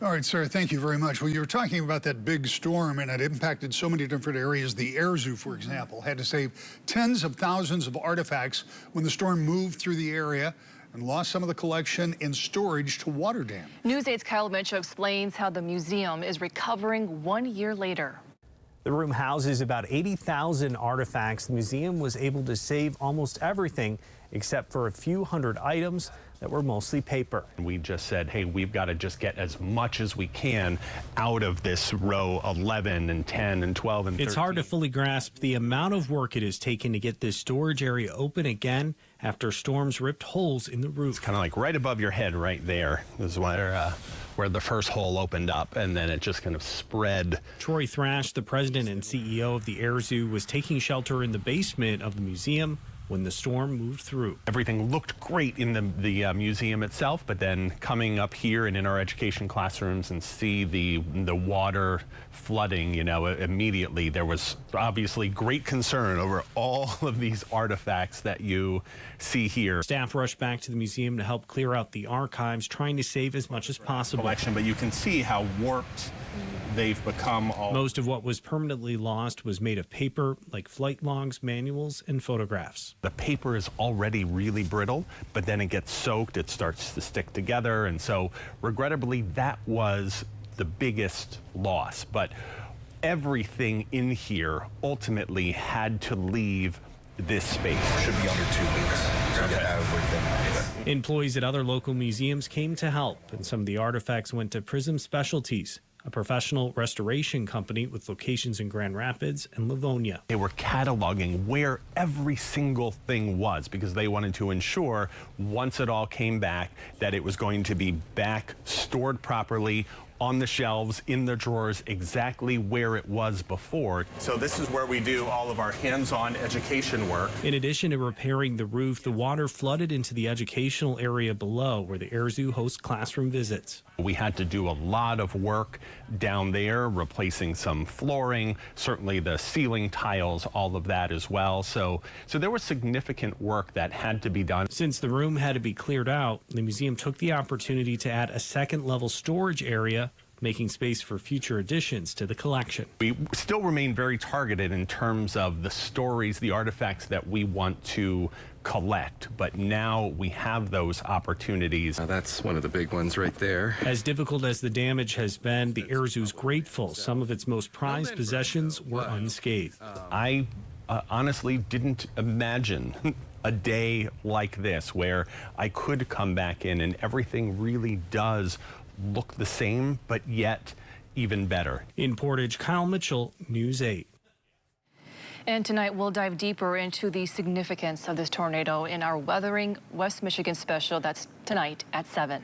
All right, Sarah, thank you very much. Well, you were talking about that big storm, and it impacted so many different areas. The Air Zoo, for example, had to save tens of thousands of artifacts when the storm moved through the area and lost some of the collection in storage to water dam. News 8's Kyle Mitchell explains how the museum is recovering 1 year later. The room houses about 80,000 artifacts. The museum was able to save almost everything except for a few hundred items that were mostly paper. We just said, hey, we've got to just get as much as we can out of this row 11 and 10 and 12 and 13. It's hard to fully grasp the amount of work it has taken to get this storage area open again after storms ripped holes in the roof. It's kind of like right above your head right there is where the first hole opened up, and then it just kind of spread. Troy Thrash, the president and CEO of the Air Zoo, was taking shelter in the basement of the museum when the storm moved through. Everything looked great in the museum itself, but then coming up here and in our education classrooms and see the water flooding, immediately there was obviously great concern over all of these artifacts that you see here. Staff rushed back to the museum to help clear out the archives, trying to save as much as possible. But you can see how warped they've become. Most of what was permanently lost was made of paper, like flight logs, manuals, and photographs. The paper is already really brittle, but then it gets soaked, it starts to stick together, and so regrettably that was the biggest loss. But everything in here ultimately had to leave this space. Should be under 2 weeks to get everything out of it. Employees at other local museums came to help, and some of the artifacts went to Prism Specialties, a professional restoration company with locations in Grand Rapids and Livonia. They were cataloging where every single thing was because they wanted to ensure once it all came back that it was going to be back stored properly on the shelves, in the drawers, exactly where it was before. So this is where we do all of our hands-on education work. In addition to repairing the roof, the water flooded into the educational area below where the Air Zoo hosts classroom visits. We had to do a lot of work down there, replacing some flooring, certainly the ceiling tiles, all of that as well. So there was significant work that had to be done. Since the room had to be cleared out, the museum took the opportunity to add a second-level storage area, making space for future additions to the collection. We still remain very targeted in terms of the stories, the artifacts that we want to collect, but now we have those opportunities. That's one of the big ones right there. As difficult as the damage has been, the Air Zoo's grateful some of its most prized possessions were unscathed. I honestly didn't imagine a day like this where I could come back in and everything really does look the same, but yet even better. In Portage, Kyle Mitchell, News 8. And tonight we'll dive deeper into the significance of this tornado in our Weathering West Michigan special. That's tonight at 7.